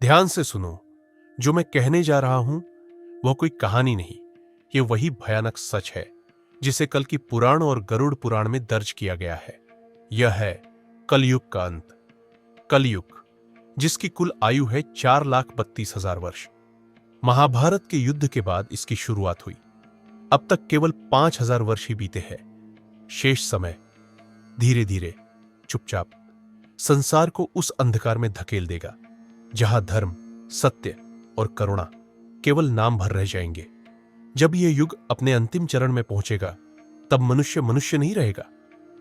ध्यान से सुनो। जो मैं कहने जा रहा हूं वह कोई कहानी नहीं, ये वही भयानक सच है जिसे कल की पुराण और गरुड़ पुराण में दर्ज किया गया है। यह है कलयुग का अंत। कलयुग, जिसकी कुल आयु है 4,32,000 वर्ष। महाभारत के युद्ध के बाद इसकी शुरुआत हुई। अब तक केवल 5,000 वर्ष ही बीते हैं। शेष समय धीरे धीरे चुपचाप संसार को उस अंधकार में धकेल देगा जहां धर्म, सत्य और करुणा केवल नाम भर रह जाएंगे। जब यह युग अपने अंतिम चरण में पहुंचेगा तब मनुष्य मनुष्य नहीं रहेगा,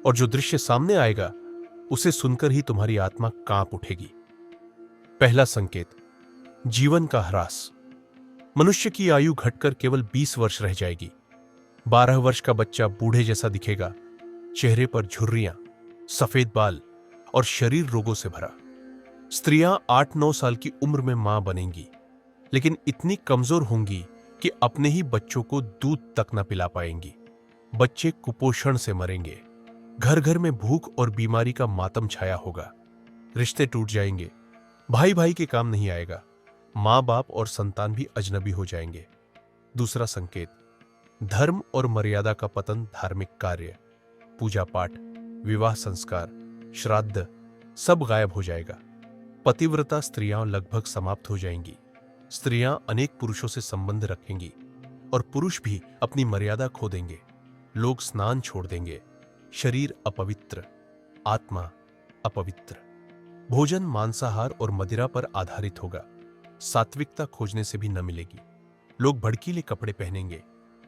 और जो दृश्य सामने आएगा उसे सुनकर ही तुम्हारी आत्मा कांप उठेगी। पहला संकेत, जीवन का ह्रास। मनुष्य की आयु घटकर केवल 20 वर्ष रह जाएगी। 12 वर्ष का बच्चा बूढ़े जैसा दिखेगा, चेहरे पर झुर्रियां, सफेद बाल और शरीर रोगों से भरा। स्त्रियां 8-9 साल की उम्र में मां बनेंगी, लेकिन इतनी कमजोर होंगी कि अपने ही बच्चों को दूध तक न पिला पाएंगी। बच्चे कुपोषण से मरेंगे। घर घर में भूख और बीमारी का मातम छाया होगा। रिश्ते टूट जाएंगे। भाई भाई के काम नहीं आएगा। मां बाप और संतान भी अजनबी हो जाएंगे। दूसरा संकेत, धर्म और मर्यादा का पतन। धार्मिक कार्य, पूजा पाठ, विवाह संस्कार, श्राद्ध सब गायब हो जाएगा। पतिव्रता स्त्रियां लगभग समाप्त हो जाएंगी। स्त्रियां अनेक पुरुषों से संबंध रखेंगी और पुरुष भी अपनी मर्यादा खो देंगे। लोग स्नान छोड़ देंगे। शरीर अपवित्र, आत्मा अपवित्र। भोजन मांसाहार और मदिरा पर आधारित होगा। सात्विकता खोजने से भी न मिलेगी। लोग भड़कीले कपड़े पहनेंगे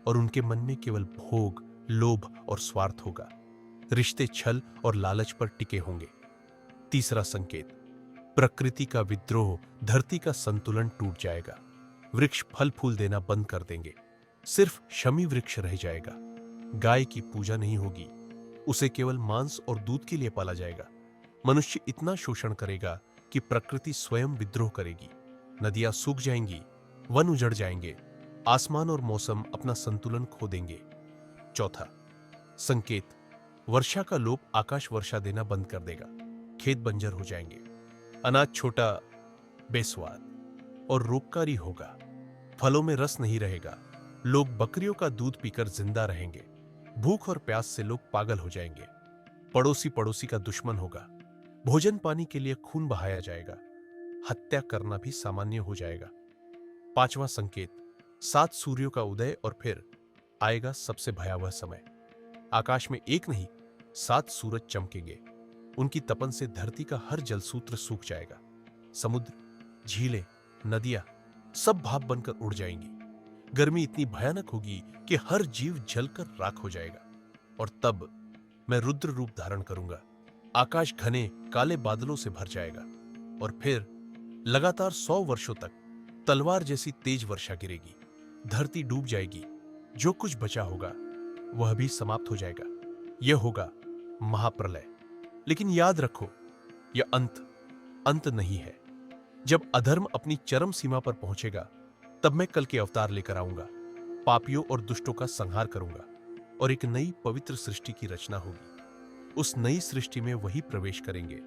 और उनके मन में केवल भोग, लोभ और स्वार्थ होगा। रिश्ते छल और लालच पर टिके होंगे। तीसरा संकेत, प्रकृति का विद्रोह। धरती का संतुलन टूट जाएगा। वृक्ष फल फूल देना बंद कर देंगे। सिर्फ शमी वृक्ष रह जाएगा। गाय की पूजा नहीं होगी, उसे केवल मांस और दूध के लिए पाला जाएगा। मनुष्य इतना शोषण करेगा कि प्रकृति स्वयं विद्रोह करेगी। नदियां सूख जाएंगी, वन उजड़ जाएंगे, आसमान और मौसम अपना संतुलन खो देंगे। चौथा संकेत, वर्षा का लोप। आकाश वर्षा देना बंद कर देगा। खेत बंजर हो जाएंगे। अनाज छोटा, बेस्वाद और रोगकारी होगा। फलों में रस नहीं रहेगा। लोग बकरियों का दूध पीकर जिंदा रहेंगे। भूख और प्यास से लोग पागल हो जाएंगे। पड़ोसी पड़ोसी का दुश्मन होगा। भोजन पानी के लिए खून बहाया जाएगा। हत्या करना भी सामान्य हो जाएगा। पांचवा संकेत, 7 सूर्यों का उदय और फिर आएगा सबसे भयावह समय। आकाश में एक नहीं 7 सूरज चमकेंगे। उनकी तपन से धरती का हर जलसूत्र सूख जाएगा। समुद्र, झीलें, नदियां सब भाप बनकर उड़ जाएंगी। गर्मी इतनी भयानक होगी कि हर जीव जलकर राख हो जाएगा। और तब मैं रुद्र रूप धारण करूंगा। आकाश घने काले बादलों से भर जाएगा और फिर लगातार 100 वर्षों तक तलवार जैसी तेज वर्षा गिरेगी। धरती डूब जाएगी। जो कुछ बचा होगा वह भी समाप्त हो जाएगा। यह होगा महाप्रलय। लेकिन याद रखो, यह अंत नहीं है। जब अधर्म अपनी चरम सीमा पर पहुंचेगा तब मैं कल के अवतार लेकर आऊंगा। पापियों और दुष्टों का संहार करूंगा और एक नई पवित्र सृष्टि की रचना होगी। उस नई सृष्टि में वही प्रवेश करेंगे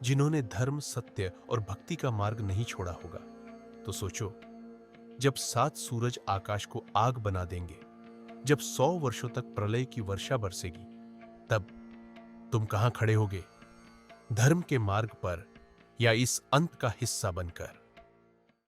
जिन्होंने धर्म, सत्य और भक्ति का मार्ग नहीं छोड़ा होगा। तो सोचो, जब 7 सूरज आकाश को आग बना देंगे, जब 100 वर्षों तक प्रलय की वर्षा बरसेगी, तब तुम कहां खड़े होगे? धर्म के मार्ग पर या इस अंत का हिस्सा बनकर?